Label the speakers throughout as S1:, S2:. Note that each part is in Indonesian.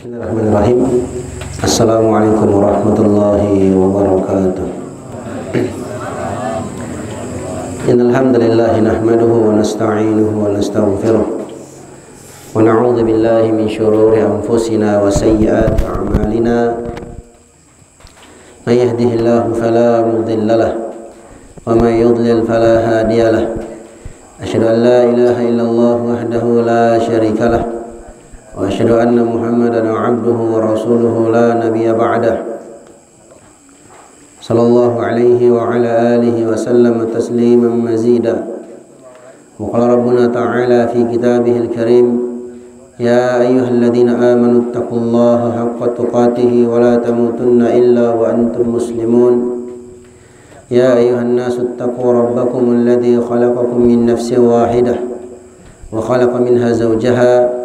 S1: Bismillahirrahmanirrahim. Assalamualaikum warahmatullahi wabarakatuh. Innal hamdalillah nahmaduhu wa nasta'inuhu wa nastaghfiruh wa na'udzu billahi min shururi anfusina wa sayyiati a'malina. May yahdihillahu fala mudilla lahu wa may yudlil fala hadiya lahu. Asyhadu an la ilaha illallah wahdahu la syarika lahu wa asyhadu anna Muhammadan 'abduhu wa rasuluhu la nabiyya ba'dah. Sallallahu alaihi wa ala alihi wa sallam tasliman mazida. Wa qala rabbuna ta'ala fi kitabihil karim, ya ayyuhalladzina amanu taqullaha haqqa tuqatih wa la tamutunna illa wa antum muslimun. Ya ayyuhan nasu taqu rabbakum alladzi khalaqakum min nafsin wahidah wa khalaqa minha zawjaha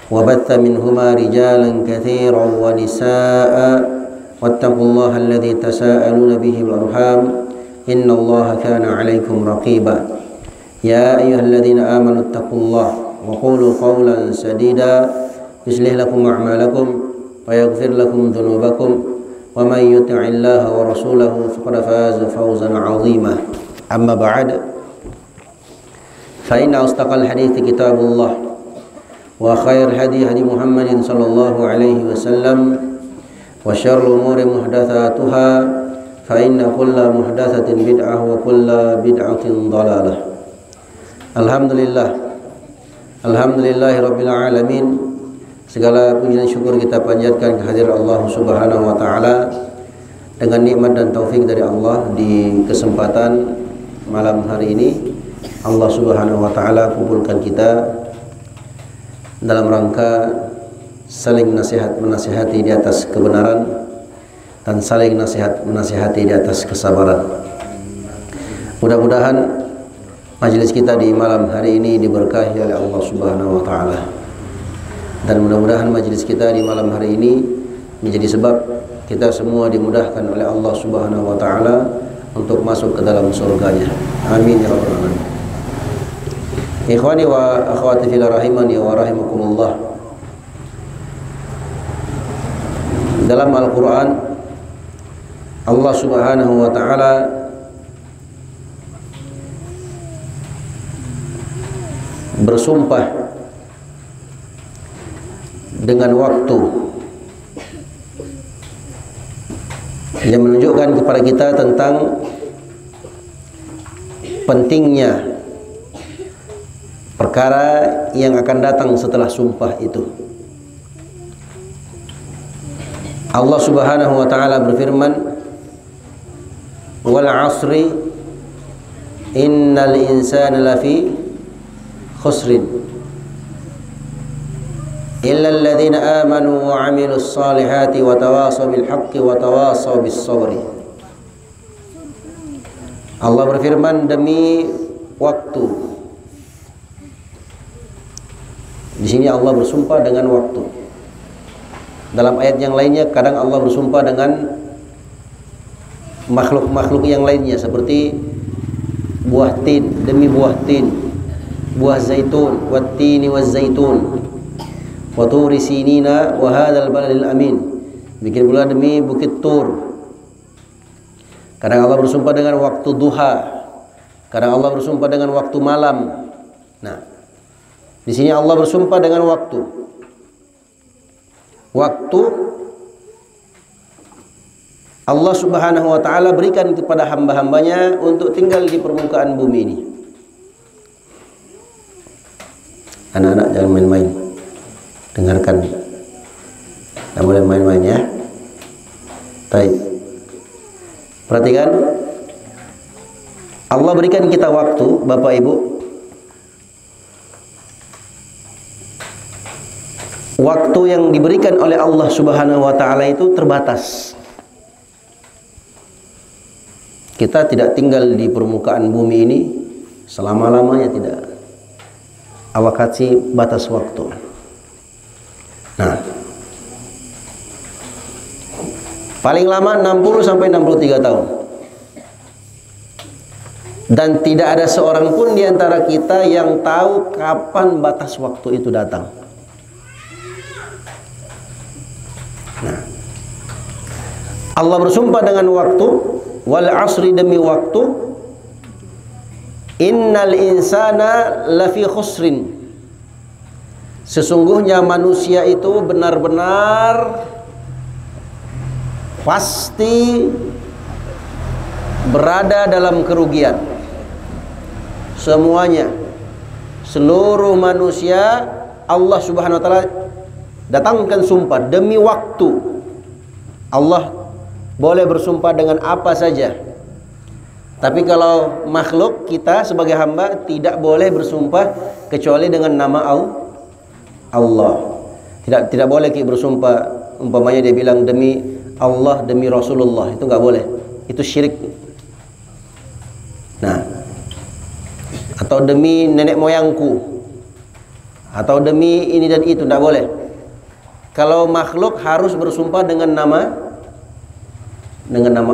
S1: وبث منهما رجالا كثيرا ونساء واتقوا الله الذي تساءلون به والأرحام إن الله كان عليكم رقيبا. يا أيها الذين آمنوا اتقوا الله وقولوا قولا سديدا يصلح لكم أعمالكم ويغفر لكم ذنوبكم ومن يطع الله ورسوله فقد فاز فوزا عظيما. أما بعد فإن أصدق الحديث كتاب الله وخير الهدي هدي محمد صلى الله عليه وسلم وشر الأمور محدثاتها فإن كل محدثة بدعة وكل بدعة ضلالة. Alhamdulillah Rabbil Alamin. Segala puji dan syukur kita panjatkan kehadirat Allah Subhanahu wa Ta'ala. Dengan nikmat dan taufik dari Allah, di kesempatan malam hari ini Allah Subhanahu wa Ta'ala kumpulkan kita dalam rangka saling menasihati di atas kebenaran dan saling menasihati di atas kesabaran. Mudah-mudahan majelis kita di malam hari ini diberkahi oleh Allah Subhanahu wa Ta'ala, dan mudah-mudahan majelis kita di malam hari ini menjadi sebab kita semua dimudahkan oleh Allah Subhanahu wa Ta'ala untuk masuk ke dalam surganya. Amin ya rabbal alamin. Ikhwani wa akhwati fil rahimani wa rahimakumullah. Dalam Al-Quran Allah Subhanahu wa Ta'ala bersumpah dengan waktu yang menunjukkan kepada kita tentang pentingnya perkara yang akan datang setelah sumpah itu. Allah Subhanahu wa Ta'ala berfirman, wal 'asri innal insana lafi khusrin illa alladhina amanu wa 'amilus salihati wa tawasaw bil haqqi wa tawasaw bis sabri. Allah berfirman demi waktu. Di sini Allah bersumpah dengan waktu. Dalam ayat yang lainnya kadang Allah bersumpah dengan makhluk-makhluk yang lainnya, seperti buah tin, demi buah tin, buah zaitun, wattini wazzaitun, wa turi sinina wa hadzal baladil amin. Bikin pula demi bukit Tur. Kadang Allah bersumpah dengan waktu duha, kadang Allah bersumpah dengan waktu malam. Nah, di sini Allah bersumpah dengan waktu. Waktu Allah Subhanahu wa Ta'ala berikan kepada hamba-hambanya untuk tinggal di permukaan bumi ini. Anak-anak jangan main-main. Dengarkan. Tidak boleh main-main ya. Baik. Perhatikan. Allah berikan kita waktu, Bapak Ibu. Waktu yang diberikan oleh Allah Subhanahu wa Ta'ala itu terbatas. Kita tidak tinggal di permukaan bumi ini selama-lamanya, tidak. Allah kasih batas waktu. Nah, paling lama 60 sampai 63 tahun. Dan tidak ada seorang pun di antara kita yang tahu kapan batas waktu itu datang. Nah, Allah bersumpah dengan waktu, wal asri, demi waktu, innal insana lafi khusrin, sesungguhnya manusia itu benar-benar pasti berada dalam kerugian. Semuanya, seluruh manusia, Allah Subhanahu wa taala datangkan sumpah demi waktu. Allah boleh bersumpah dengan apa saja. Tapi kalau makhluk, kita sebagai hamba tidak boleh bersumpah kecuali dengan nama Allah. Tidak boleh kita bersumpah umpamanya dia bilang demi Allah, demi Rasulullah, itu nggak boleh. Itu syirik. Nah, atau demi nenek moyangku, atau demi ini dan itu, tidak boleh. Kalau makhluk harus bersumpah dengan nama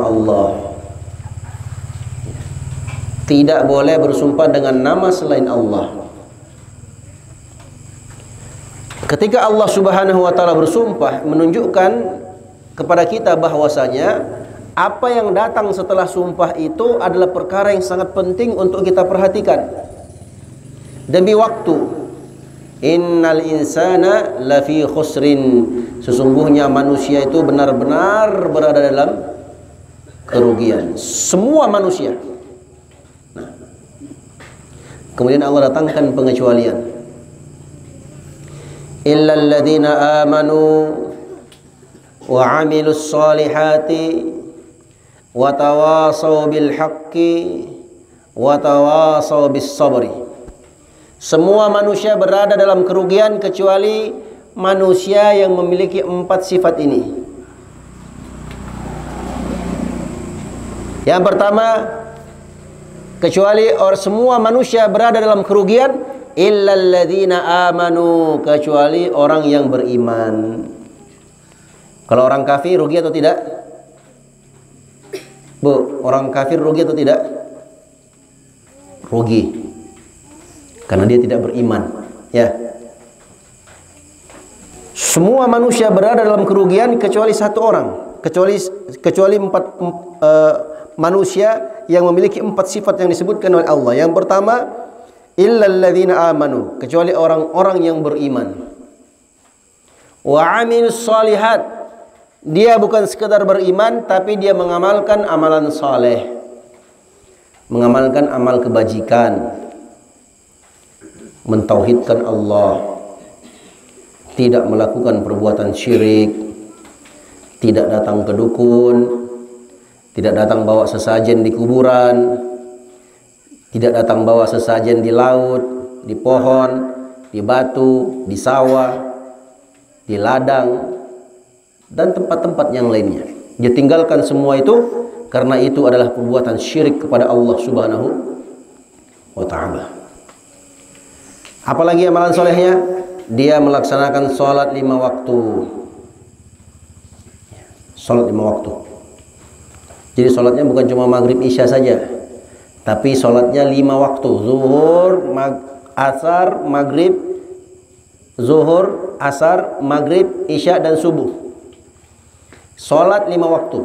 S1: Allah. Tidak boleh bersumpah dengan nama selain Allah. Ketika Allah Subhanahu wa taala bersumpah, menunjukkan kepada kita bahwasanya apa yang datang setelah sumpah itu adalah perkara yang sangat penting untuk kita perhatikan. Demi waktu, innal insana lafi khusrin, sesungguhnya manusia itu benar-benar berada dalam kerugian. Semua manusia. Nah, kemudian Allah datangkan pengecualian. Illal ladzina amanu wa 'amilus solihati wa tawasaw bil haqqi wa tawasaw bis sabri. Semua manusia berada dalam kerugian kecuali manusia yang memiliki 4 sifat ini. Yang pertama, kecuali semua manusia berada dalam kerugian, illal ladzina amanu, kecuali orang yang beriman. Kalau orang kafir rugi atau tidak? Bu, orang kafir rugi atau tidak? Rugi. Karena dia tidak beriman, ya. Semua manusia berada dalam kerugian kecuali satu orang, kecuali 4 manusia yang memiliki 4 sifat yang disebutkan oleh Allah. Yang pertama, illal ladzina amanu, kecuali orang-orang yang beriman. Wa 'amilus shalihat, dia bukan sekedar beriman, tapi dia mengamalkan amalan saleh, mengamalkan amal kebajikan, mentauhidkan Allah, tidak melakukan perbuatan syirik, tidak datang ke dukun, tidak datang bawa sesajen di kuburan, tidak datang bawa sesajen di laut, di pohon, di batu, di sawah, di ladang, dan tempat-tempat yang lainnya. Dia tinggalkan semua itu karena itu adalah perbuatan syirik kepada Allah Subhanahu wa ta'ala. Apalagi amalan solehnya? Dia melaksanakan sholat 5 waktu. Sholat 5 waktu. Jadi sholatnya bukan cuma maghrib isya saja, tapi sholatnya 5 waktu. Zuhur, asar, maghrib, zuhur, asar, maghrib, isya, dan subuh. Sholat 5 waktu.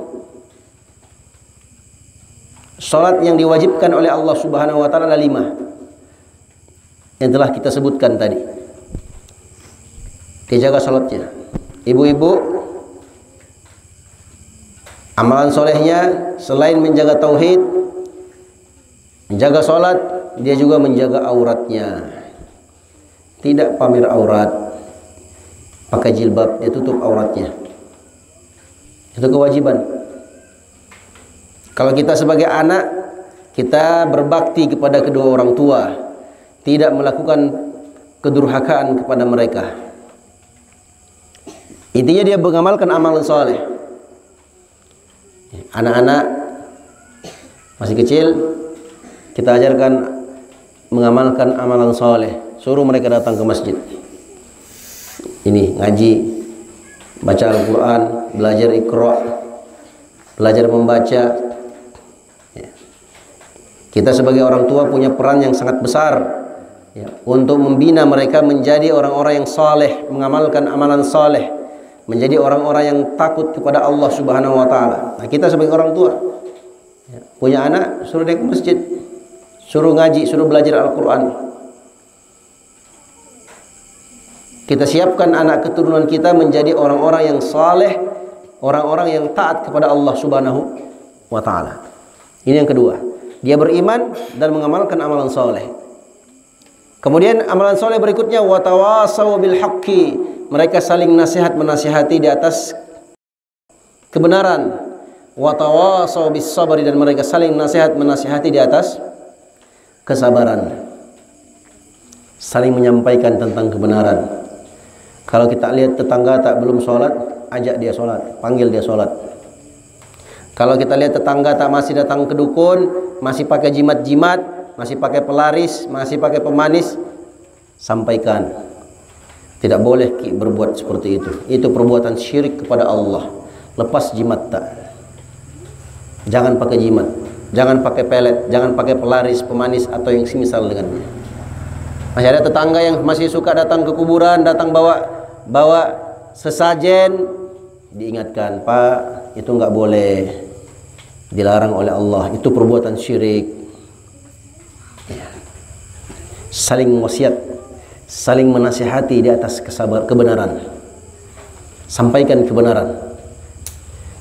S1: Sholat yang diwajibkan oleh Allah Subhanahu wa ta'ala ada 5 yang telah kita sebutkan tadi. Dia jaga sholatnya. Ibu-ibu, amalan solehnya selain menjaga tauhid, menjaga sholat, dia juga menjaga auratnya. Tidak pamer aurat, pakai jilbab, dia tutup auratnya. Itu kewajiban. Kalau kita sebagai anak, kita berbakti kepada kedua orang tua, tidak melakukan kedurhakaan kepada mereka. Intinya dia mengamalkan amalan soleh. Anak-anak masih kecil, kita ajarkan mengamalkan amalan soleh. Suruh mereka datang ke masjid. Ini ngaji, baca Al-Quran, belajar Iqra, belajar membaca. Kita sebagai orang tua punya peran yang sangat besar ya, untuk membina mereka menjadi orang-orang yang saleh, mengamalkan amalan saleh, menjadi orang-orang yang takut kepada Allah Subhanahu wa taala. Nah, kita sebagai orang tua ya, punya anak, suruh dia ke masjid, suruh ngaji, suruh belajar Al-Qur'an. Kita siapkan anak keturunan kita menjadi orang-orang yang saleh, orang-orang yang taat kepada Allah Subhanahu wa taala. Ini yang kedua. Dia beriman dan mengamalkan amalan saleh. Kemudian amalan soleh berikutnya watawasaw bil haqqi. Mereka saling nasihat menasihati di atas kebenaran. Watawasaw bis sabri, dan mereka saling nasihat menasihati di atas kesabaran. Saling menyampaikan tentang kebenaran. Kalau kita lihat tetangga tak belum sholat, ajak dia sholat, panggil dia sholat. Kalau kita lihat tetangga tak masih datang ke dukun, masih pakai jimat-jimat, masih pakai pelaris, masih pakai pemanis, sampaikan. Tidak boleh berbuat seperti itu. Itu perbuatan syirik kepada Allah. Lepas jimat tak. Jangan pakai jimat, jangan pakai pelet, jangan pakai pelaris, pemanis atau yang semisal dengannya. Masih ada tetangga yang masih suka datang ke kuburan, datang bawa sesajen, diingatkan, Pak, itu nggak boleh, dilarang oleh Allah, itu perbuatan syirik. Ya. Saling wasiat, saling menasihati di atas kebenaran. Sampaikan kebenaran.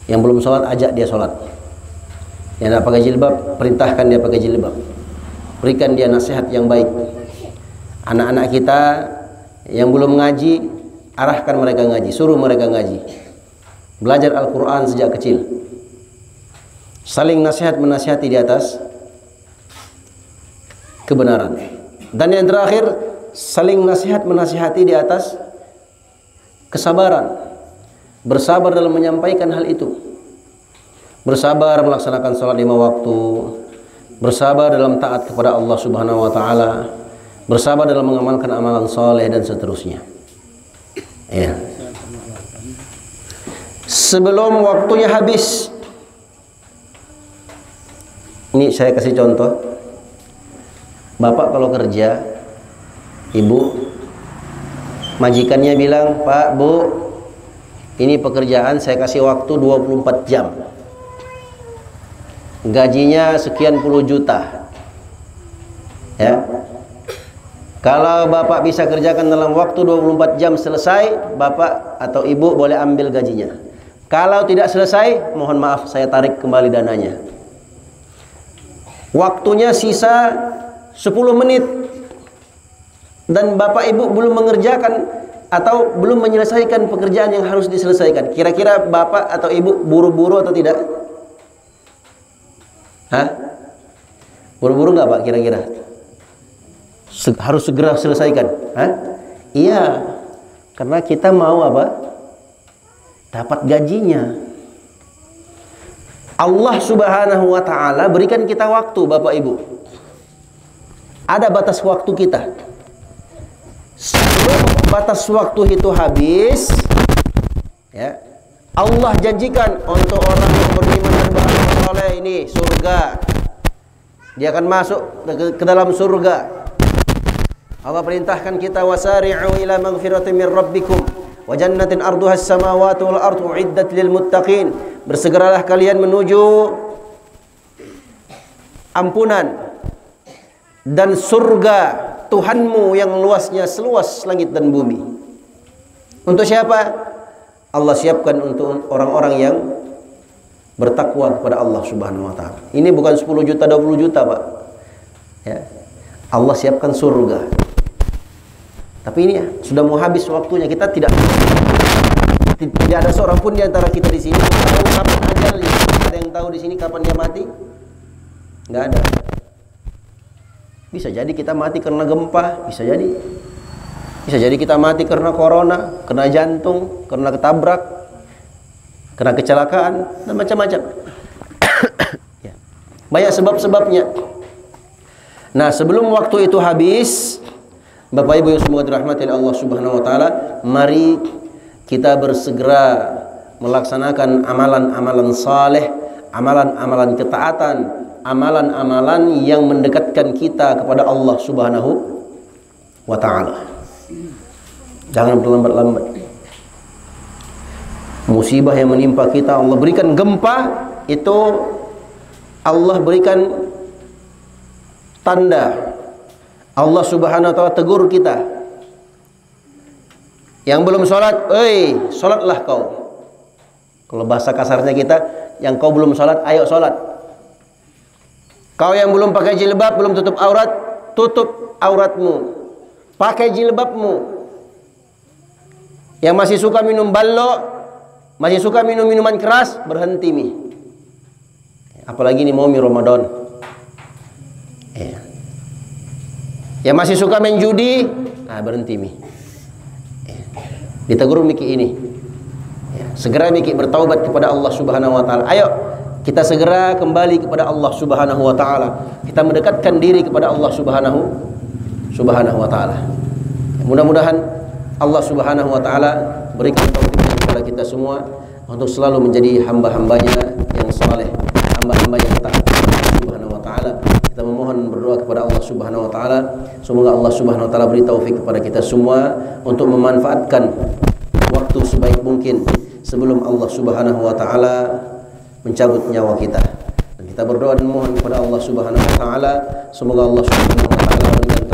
S1: Yang belum sholat, ajak dia sholat. Yang tidak pakai jilbab, perintahkan dia pakai jilbab. Berikan dia nasihat yang baik. Anak-anak kita yang belum ngaji, arahkan mereka ngaji, suruh mereka ngaji. Belajar Al-Quran sejak kecil. Saling nasihat menasihati di atas kebenaran. Dan yang terakhir, saling nasihat menasihati di atas kesabaran. Bersabar dalam menyampaikan hal itu. Bersabar melaksanakan sholat 5 waktu. Bersabar dalam taat kepada Allah Subhanahu wa taala. Bersabar dalam mengamalkan amalan soleh dan seterusnya. Ya. Sebelum waktunya habis, ini saya kasih contoh. Bapak kalau kerja, ibu, majikannya bilang, Pak, Bu, ini pekerjaan saya kasih waktu 24 jam. Gajinya sekian puluh juta. Ya. Kalau Bapak bisa kerjakan dalam waktu 24 jam selesai, Bapak atau Ibu boleh ambil gajinya. Kalau tidak selesai, mohon maaf, saya tarik kembali dananya. Waktunya sisa 10 menit. Dan Bapak Ibu belum mengerjakan atau belum menyelesaikan pekerjaan yang harus diselesaikan. Kira-kira Bapak atau Ibu buru-buru atau tidak? Hah? Buru-buru nggak Pak kira-kira? Harus segera selesaikan. Hah? Iya, karena kita mau apa? Dapat gajinya. Allah Subhanahu wa taala berikan kita waktu, Bapak Ibu. Ada batas waktu kita. Sebelum batas waktu itu habis, ya, Allah janjikan untuk orang yang beriman dan beramal saleh ini surga. Dia akan masuk ke dalam surga. Allah perintahkan kita wasari'u ila maghfiratin min rabbikum wa jannatin arduha as-samawati wal ardu uiddat lil muttaqin. Bersegeralah kalian menuju ampunan dan surga Tuhanmu yang luasnya seluas langit dan bumi. Untuk siapa? Allah siapkan untuk orang-orang yang bertakwa kepada Allah Subhanahu wa taala. Ini bukan 10 juta 20 juta, Pak. Ya. Allah siapkan surga. Tapi ini ya, sudah mau habis waktunya. Kita tidak ada seorang pun di antara kita di sini tahu kapan ajalnya. Ada yang tahu di sini kapan dia mati? Nggak ada. Bisa jadi kita mati karena gempa, bisa jadi. Bisa jadi kita mati karena corona, kena jantung, karena ketabrak, kena kecelakaan, dan macam-macam. Ya. Banyak sebab-sebabnya. Nah, sebelum waktu itu habis, Bapak Ibu yang semoga dirahmati Allah Subhanahu wa taala, mari kita bersegera melaksanakan amalan-amalan saleh, amalan-amalan ketaatan, amalan-amalan yang mendekatkan kita kepada Allah Subhanahu wa ta'ala. Jangan berlambat-lambat. Musibah yang menimpa kita, Allah berikan gempa, itu Allah berikan tanda. Allah Subhanahu wa ta'ala tegur kita. Yang belum sholat, sholatlah kau. Kalau bahasa kasarnya kita, yang kau belum sholat, ayo sholat. Kau yang belum pakai jilbab, belum tutup aurat, tutup auratmu, pakai jilbabmu. Yang masih suka minum ballo, masih suka minum minuman keras, berhenti mi. Apalagi ini mau mi Ramadan. Yang masih suka main judi, berhenti mi. Ditegur miki ini. Segera miki bertaubat kepada Allah Subhanahu wa ta'ala. Ayo kita segera kembali kepada Allah Subhanahu wa ta'ala. Kita mendekatkan diri kepada Allah Subhanahu wa ta'ala. Mudah-mudahan Allah Subhanahu wa ta'ala berikan taufik kepada kita semua untuk selalu menjadi hamba-hambanya yang saleh, hamba-hamba yang taat kepada Allah Subhanahu wa ta'ala. Kita memohon berdoa kepada Allah Subhanahu wa ta'ala, semoga Allah Subhanahu wa ta'ala beri taufik kepada kita semua untuk memanfaatkan waktu sebaik mungkin sebelum Allah Subhanahu wa ta'ala mencabut nyawa kita. Dan kita berdoa dan mohon kepada Allah Subhanahu wa ta'ala, semoga Allah Subhanahu wa ta'ala memberikan